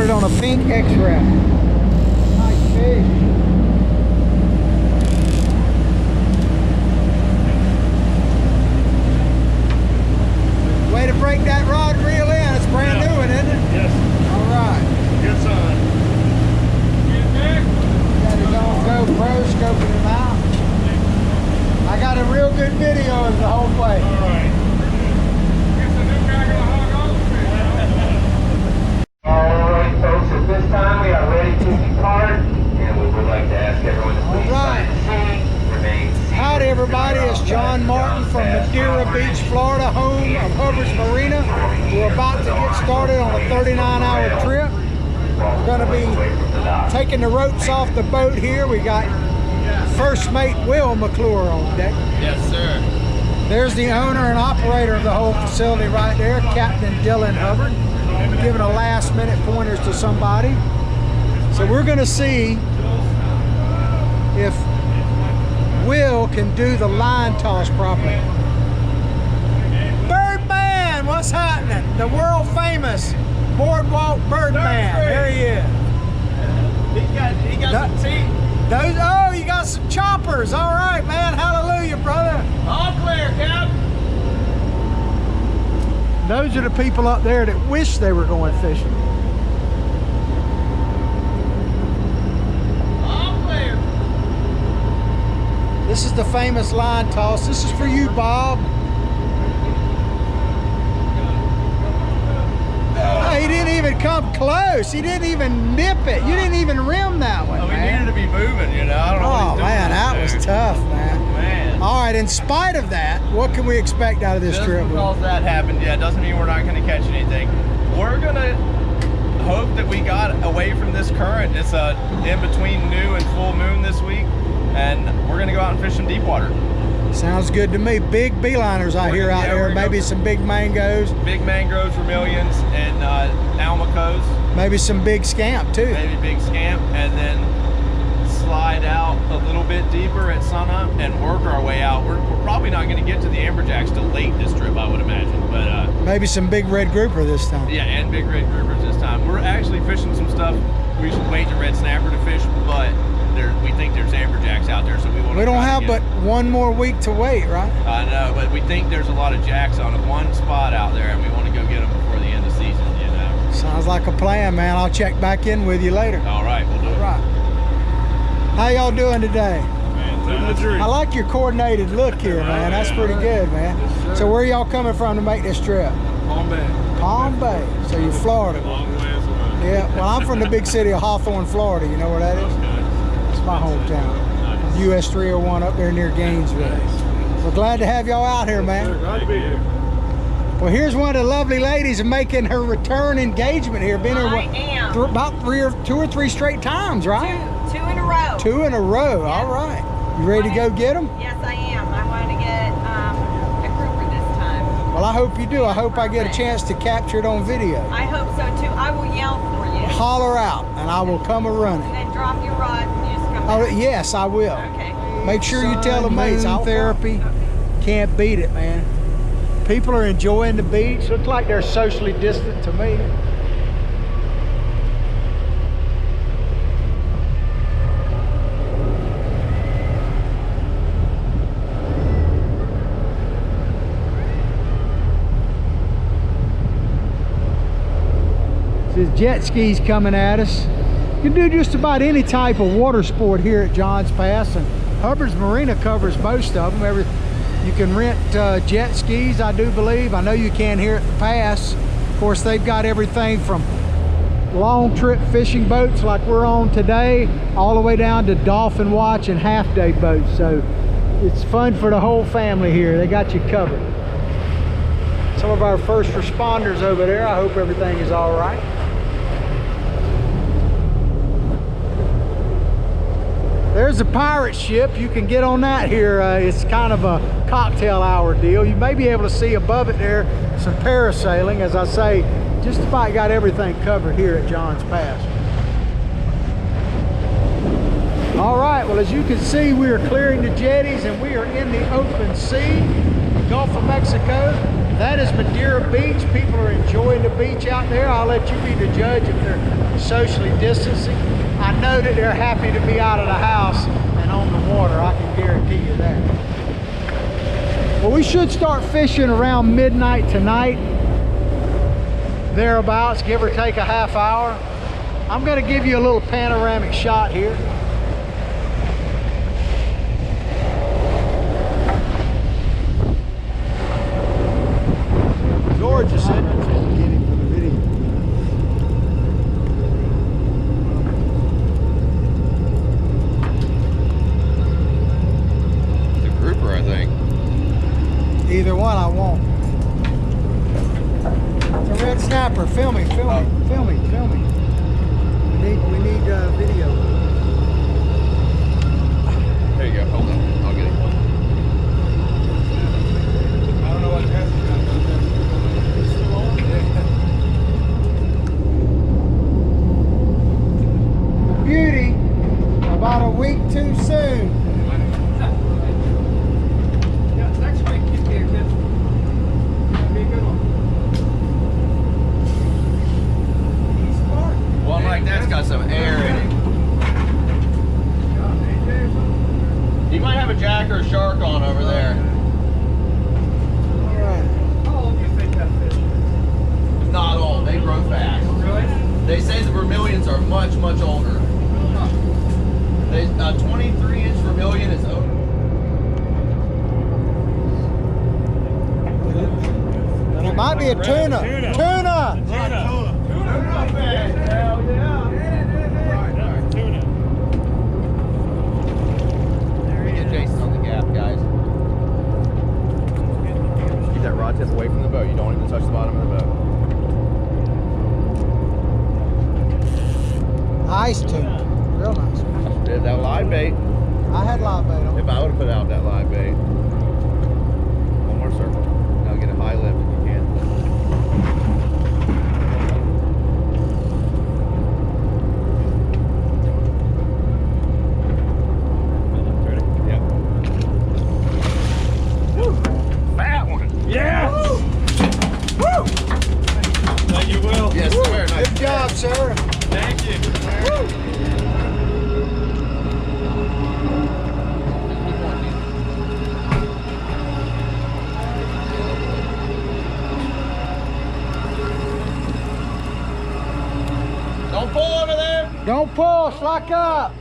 started on a pink X-ray. Nice fish. Way to break that rod and reel in. It's brand new, isn't it? Yes. All right. Good son. Got his own GoPro scoping him out. I got a real good video of the whole way. All right. All right, folks, at this time we are ready to depart, and we would like to ask everyone to please sign the scene, remain seated. Howdy everybody, it's John Martin from Madeira Beach, Florida, home of Hubbard's Marina. We're about to get started on a 39-hour trip. We're going to be taking the ropes off the boat here. We got First Mate Will McClure on deck. Yes, sir. There's the owner and operator of the whole facility right there, Captain Dylan Hubbard, giving a last-minute pointers to somebody. So we're going to see if Will can do the line toss properly. Birdman, what's happening? The world famous Boardwalk Birdman. There he is. He got some teeth. Oh, you got some choppers. All right, man. Hallelujah, brother. All clear, Cap. Those are the people up there that wish they were going fishing. All clear. This is the famous line toss. This is for you, Bob. Oh, he didn't even come close. He didn't even nip it. You didn't even rim that one, Well, we man. needed to be moving, you know. I don't know what he's Oh, doing, man, that was dude. tough, man. Man. All right, in spite of that, what can we expect out of this Just trip? because that happened, yeah, doesn't mean we're not going to catch anything. We're going to hope that we got away from this current. It's in between new and full moon this week, and we're going to go out and fish some deep water. Sounds good to me. Big beeliners I hear out there. Maybe some big mangoes. Big mangroves, vermilions, and almacos. Maybe some big scamp too. Maybe big scamp, and then slide out a little bit deeper at sunup and work our way out. We're probably not going to get to the amberjacks till late this trip, I would imagine. But maybe some big red grouper this time. yeah, and big red groupers this time. We're actually fishing some stuff. We should wait to red snapper to fish, but we think there's amberjacks out there, so we want to. We don't have but one more week to wait, right? I know, but we think there's a lot of jacks on one spot out there, and we want to go get them before the end of season, you know. Sounds like a plan, man. I'll check back in with you later. All right, we'll do it. All right. How y'all doing today? I like your coordinated look here, man. That's pretty good, man. So where y'all coming from to make this trip? Palm Bay. Palm Bay. So you're Florida. Long ways away. Yeah, well, I'm from the big city of Hawthorne, Florida. You know where that is? It's my hometown. US 301 up there near Gainesville. We're glad to have y'all out here, man. Glad to be here. Well, here's one of the lovely ladies making her return engagement here. Been here I am. about two or three straight times, right? Two in a row. 2 in a row. Yes. All right. You ready to go get them? Yes, I am. I want to get a grouper this time. Well, I hope you do. I hope I get a chance to capture it on video. I hope so too. I will yell for you. Holler out, and I will come a-running. And then drop your rod and you just come Oh, back. yes, I will. Okay. Make sure you tell the mates. Moon Therapy. Can't beat it, man. People are enjoying the beach. Looks like they're socially distant to me. There's jet skis coming at us. You can do just about any type of water sport here at Johns Pass, and Hubbard's Marina covers most of them. You can rent jet skis, I do believe. I know you can here at the pass. Of course, they've got everything from long trip fishing boats like we're on today, all the way down to Dolphin watch and half-day boats. So it's fun for the whole family here. They got you covered. Some of our first responders over there. I hope everything is all right. There's a pirate ship. You can get on that here. It's kind of a cocktail hour deal. You may be able to see above it there some parasailing. As I say, just about got everything covered here at Johns Pass. All right, well, as you can see, we are clearing the jetties and we are in the open sea, Gulf of Mexico. That is Madeira Beach. People are enjoying the beach out there. I'll let you be the judge if they're socially distancing. I know that they're happy to be out of the house and on the water. I can guarantee you that. Well, we should start fishing around midnight tonight. Thereabouts, give or take a half hour. I'm going to give you a little panoramic shot here. Gorgeous, isn't it? Get him for the video. It's a grouper, I think. Either one I won't. It's a red snapper. Film me, film me, film me, film me. We need video. There you go. Hold on. I'll get it. I don't know what that's Beauty, about a week too soon. Next week you get good. That'd be a good one. one like that's got some air in it. You might have a jack or a shark on over there. All right. How old do you think that fish is? It's not old. They grow fast. Really? They say the vermilions are much, much older. They 23-inch vermilion is over. And it might be a tuna. Tuna! Tuna. Hell yeah. Tuna. Let me get Jason on the gap, guys. Keep that rod tip away from the boat. You don't want it to touch the bottom of the boat. Nice tuna. Real nice. Did that live bait. I had live bait on. If I would have put out that live bait. One more circle. Now get a high lift if you can. Yep. Woo! Fat one. Yeah! Woo! That you will. Yes, sir. Nice. Good job, sir. Thank you. Don't pull over there. Don't pull, slack up.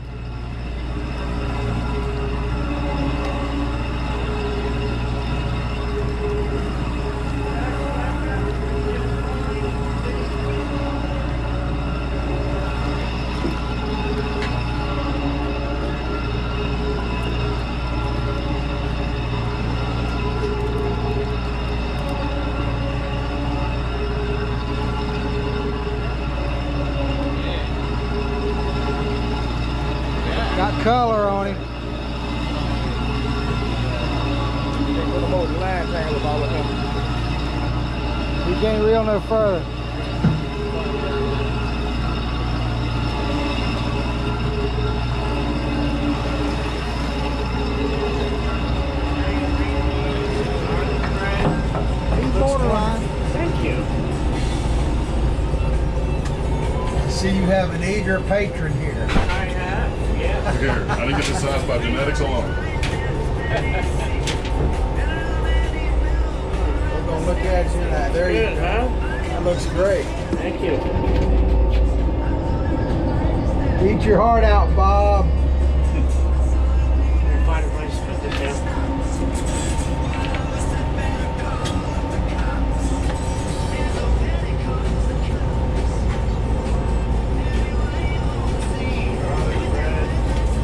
Got color on him. He can't reel no further. He's borderline. Thank you. I see you have an eager patron here. I have. Yeah. Here, I didn't get the size by genetics alone. We're gonna look at you now. There you Good, go. huh? That looks great. Thank you. Eat your heart out, Bob. Find a place to put this down.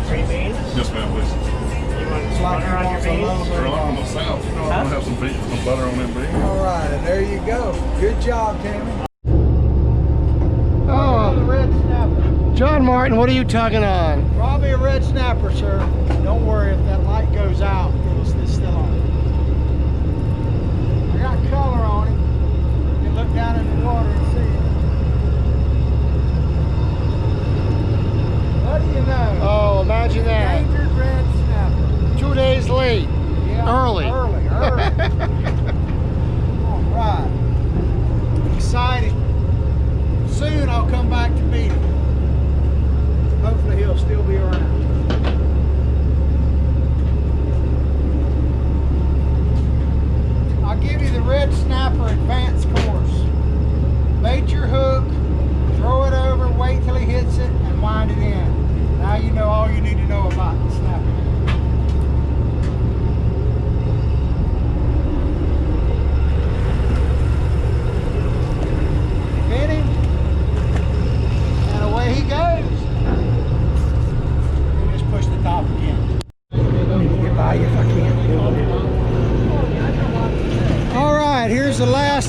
Green beans? Yes, ma'am, please. You want It's like butter he on your wants a beans? little bit Girl, I'm from of- the south. You know, I'm gonna have some beef, some butter on them beans. All right, and there you go. Good job, Tammy. Oh, the red snapper. John Martin, what are you tugging on? Probably a red snapper, sir. Don't worry if that light goes out, it's still on. I got color on it. You can look down in the water and see it. What do you know? Oh, imagine that. Endangered red snapper. 2 days late. Yeah, Early. Early.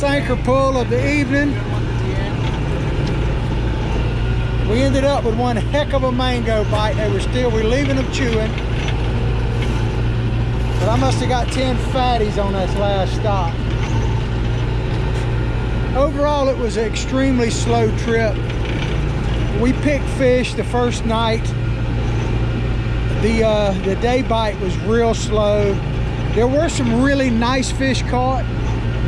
last anchor pull of the evening. We ended up with one heck of a mango bite. We're leaving them chewing. But I must have got 10 fatties on this last stop. Overall, it was an extremely slow trip. We picked fish the first night. The day bite was real slow. There were some really nice fish caught.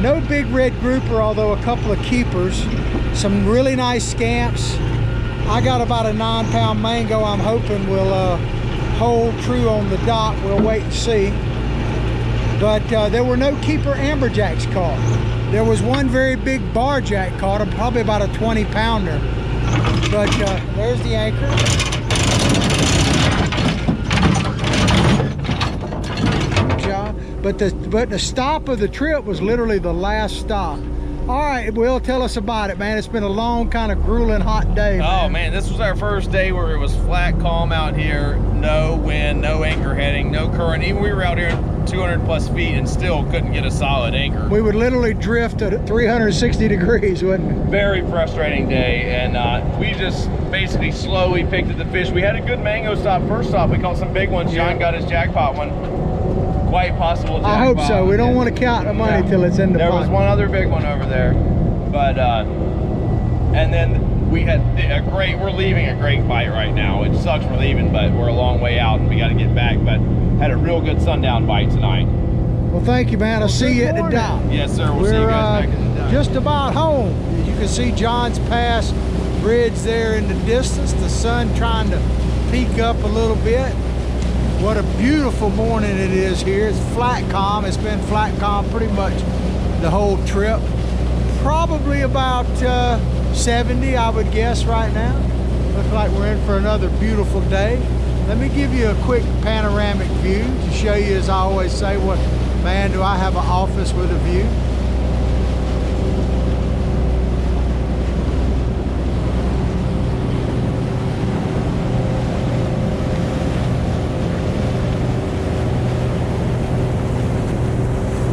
No big red grouper, although a couple of keepers. Some really nice scamps. I got about a 9-pound mango I'm hoping will hold true on the dock. We'll wait and see. But there were no keeper amberjacks caught. There was one very big barjack caught, probably about a 20-pounder. But there's the anchor. But the stop of the trip was literally the last stop. All right, Will, tell us about it, man. It's been a long, kind of grueling, hot day, man. Oh, man, this was our first day where it was flat, calm out here. No wind, no anchor heading, no current. Even we were out here 200 plus feet and still couldn't get a solid anchor. We would literally drift at 360 degrees, wouldn't it? Very frustrating day, and we just basically slowly picked at the fish. We had a good mango stop. First stop, we caught some big ones. John got his jackpot one. Quite possible jackpot. I hope so. We don't want to count the money till it's in the pot. There was one other big one over there, but and then we had we're leaving a great bite right now. It sucks we're leaving, but we're a long way out and we got to get back. But had a real good sundown bite tonight. Well, thank you, man. I'll see you at the dock. Yes, sir. We'll see you guys back at the dock. Just about home. You can see Johns Pass Bridge there in the distance. The sun trying to peek up a little bit. What a beautiful morning it is here. It's flat calm. It's been flat calm pretty much the whole trip. Probably about 70, I would guess, right now. Looks like we're in for another beautiful day. Let me give you a quick panoramic view to show you, as I always say, what, man, do I have an office with a view.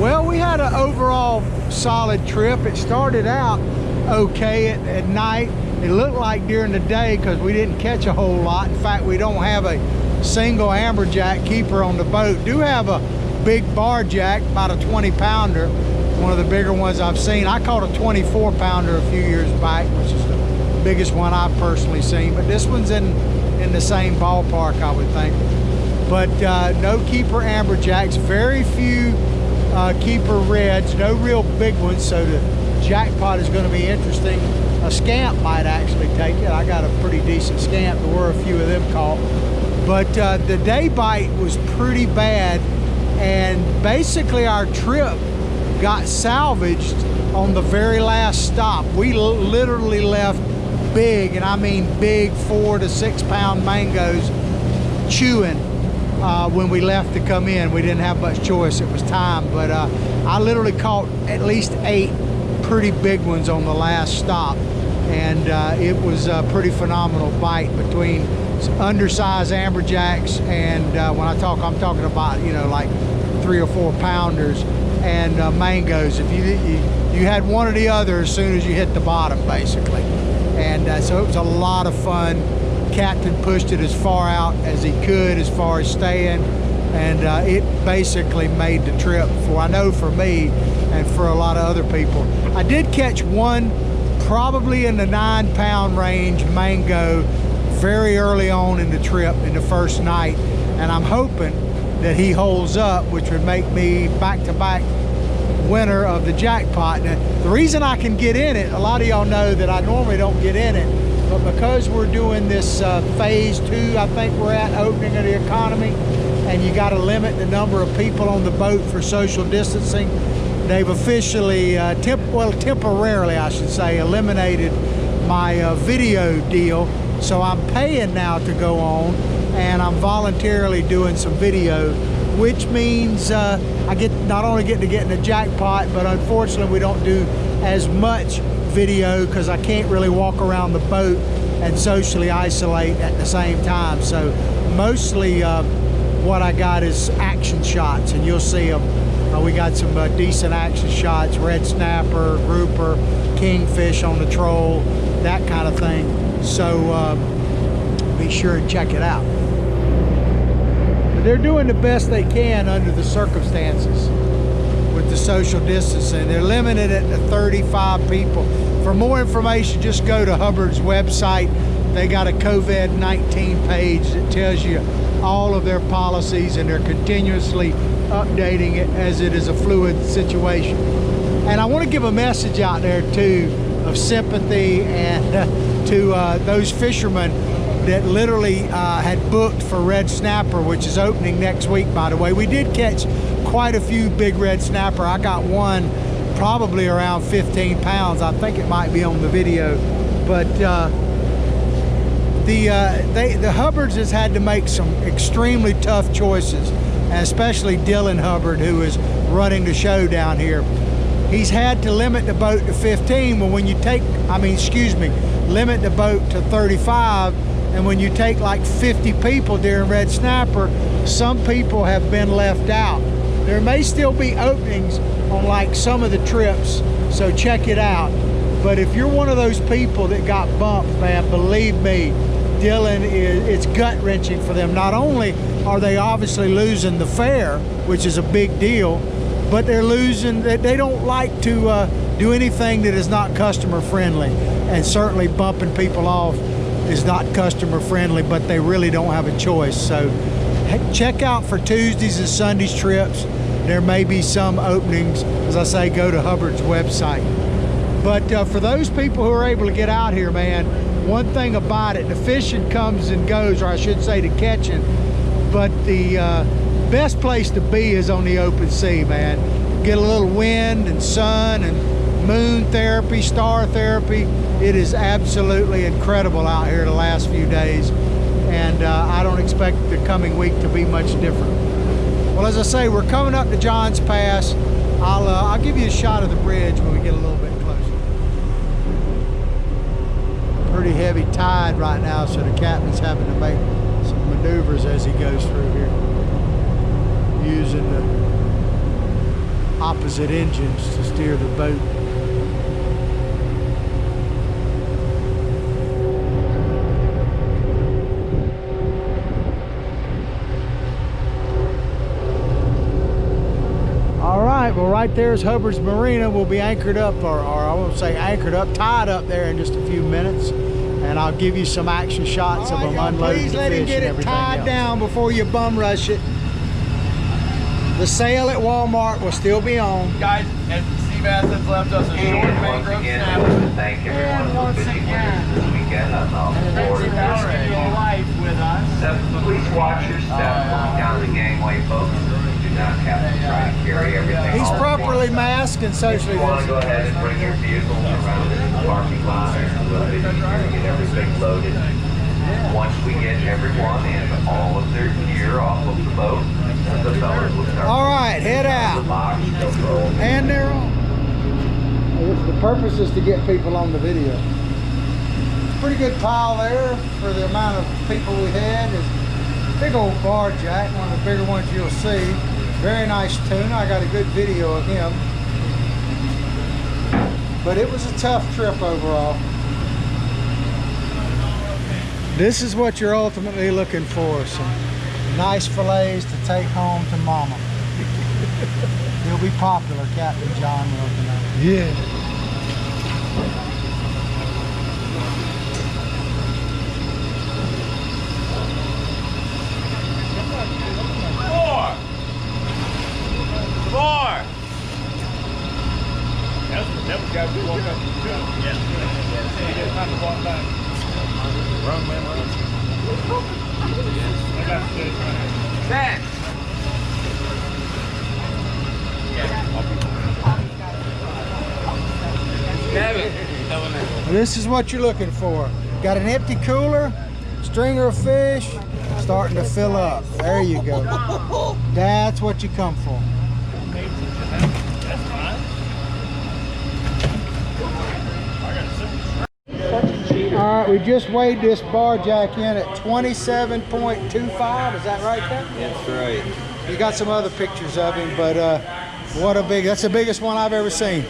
Well, we had an overall solid trip. It started out okay at night. It looked like during the day, because we didn't catch a whole lot. In fact, we don't have a single amberjack keeper on the boat. Do have a big barjack, about a 20-pounder, one of the bigger ones I've seen. I caught a 24-pounder a few years back, which is the biggest one I've personally seen. But this one's in the same ballpark, I would think. But no keeper amberjacks, very few keeper reds, no real big ones, so the jackpot is going to be interesting. A scamp might actually take it. I got a pretty decent scamp. There were a few of them caught. But the day bite was pretty bad, and basically our trip got salvaged on the very last stop. We literally left big, and I mean big, 4 to 6 pound mangoes chewing when we left to come in. We didn't have much choice. It was time. But I literally caught at least 8 pretty big ones on the last stop, and it was a pretty phenomenal bite between undersized amberjacks and when I'm talking about, you know, like 3 or 4 pounders and mangoes. If you had one or the other as soon as you hit the bottom, basically. And so it was a lot of fun. Captain pushed it as far out as he could as far as staying, and it basically made the trip I know for me and for a lot of other people. I did catch one probably in the 9-pound range mango very early on in the trip, in the first night, and I'm hoping that he holds up, which would make me back-to-back winner of the jackpot. Now, the reason I can get in it, a lot of y'all know that I normally don't get in it, but because we're doing this phase 2, I think we're at, opening of the economy, and you got to limit the number of people on the boat for social distancing. They've officially, temporarily I should say, eliminated my video deal. So I'm paying now to go on, and I'm voluntarily doing some video, which means I get not only get to get in the jackpot, but unfortunately we don't do as much video because I can't really walk around the boat and socially isolate at the same time. So mostly what I got is action shots, and you'll see them We got some decent action shots, red snapper, grouper, kingfish on the troll, that kind of thing. So be sure and check it out. But they're doing the best they can under the circumstances with the social distancing. They're limited it to 35 people. For more information, just go to Hubbard's website. They got a COVID-19 page that tells you all of their policies, and they're continuously updating it as it is a fluid situation. And I want to give a message out there too of sympathy and to those fishermen that literally had booked for red snapper, which is opening next week, by the way. We did catch quite a few big red snapper. I got one probably around 15 pounds. I think it might be on the video. But the Hubbards has had to make some extremely tough choices, and especially Dylan Hubbard, who is running the show down here. He's had to limit the boat to 15. Well, when you take, limit the boat to 35. And when you take like 50 people during red snapper, some people have been left out. There may still be openings on like some of the trips, so check it out. But if you're one of those people that got bumped, man, believe me, Dylan, it's gut-wrenching for them. Not only are they obviously losing the fare, which is a big deal, but they're losing, they don't like to do anything that is not customer friendly, and certainly bumping people off is not customer friendly, but they really don't have a choice. So check out for Tuesdays and Sundays trips. There may be some openings. As I say, go to Hubbard's website. But for those people who are able to get out here, man, one thing about it, the fishing comes and goes, or I should say the catching, but the best place to be is on the open sea, man. Get a little wind and sun and moon therapy, star therapy. It is absolutely incredible out here the last few days, and I don't expect the coming week to be much different. Well, as I say, we're coming up to Johns Pass. I'll give you a shot of the bridge when we get a little bit closer. Pretty heavy tide right now, so the captain's having to make some maneuvers as he goes through here, using the opposite engines to steer the boat. Well, right there's Hubbard's Marina. We'll be anchored up, or I won't say anchored up, tied up there in just a few minutes, and I'll give you some action shots of them unloading the fish. Please let him get it tied down before you bum rush it. The sale at Walmart will still be on. Guys, and Seabass has left us a short mangrove snapper. Thank everyone for fishing with us this weekend on the board. Please watch your step going down the gangway, folks. Do not have to try to carry everything. He's properly masked and socially distanced. You want to go ahead and bring your vehicles around the parking lot. It's a little bit easier to get everything loaded. Once we get everyone and all of their gear off of the boat, the fellas will start. All right, head out. And they're on. The purpose is to get people on the video. Pretty good pile there for the amount of people we had. It's big old bar jack, one of the bigger ones you'll see. Very nice tuna. I got a good video of him. But it was a tough trip overall. This is what you're ultimately looking for. Some nice fillets to take home to mama. He'll be popular, Captain John will tonight. Yeah. More! That was guys we walk up to. Yeah. You get time to walk back. Run, man, run. I got to stay right. Thanks. Kevin. This is what you're looking for. Got an empty cooler, stringer of fish, starting to fill up. There you go. That's what you come for. All right, we just weighed this bar jack in at 27.25. Is that right, Captain? That's right. You got some other pictures of him, but What a big, that's the biggest one I've ever seen.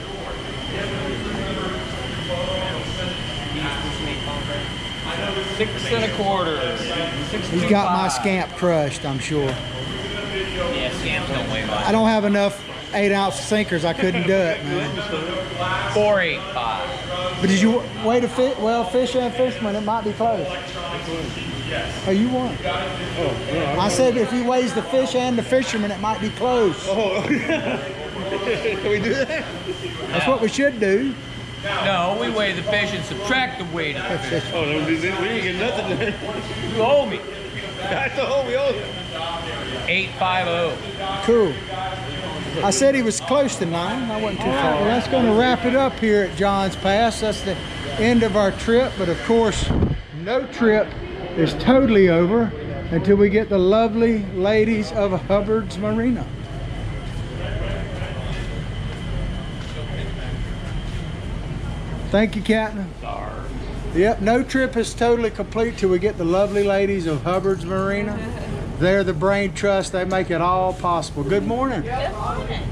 He's got my scamp crushed, I'm sure. Yeah, scamps don't weigh much. I don't have enough 8-ounce sinkers. I couldn't do it, man. 485. But did you weigh the fish? Well, fish and fisherman, it might be close. Oh, you won. I said if he weighs the fish and the fisherman, it might be close. Oh, can we do that? That's what we should do. No, we weigh the fish and subtract the weight of the fish. Oh, no, we ain't get nothing then. You owe me. That's the whole we owe you. 850. Cool. I said he was close to 9. I wasn't too far. Well, that's going to wrap it up here at Johns Pass. That's the end of our trip. But of course, no trip is totally over until we get the lovely ladies of Hubbard's Marina. Thank you, Captain. Yep, no trip is totally complete till we get the lovely ladies of Hubbard's Marina. They're the brain trust. They make it all possible. Good morning. Good morning.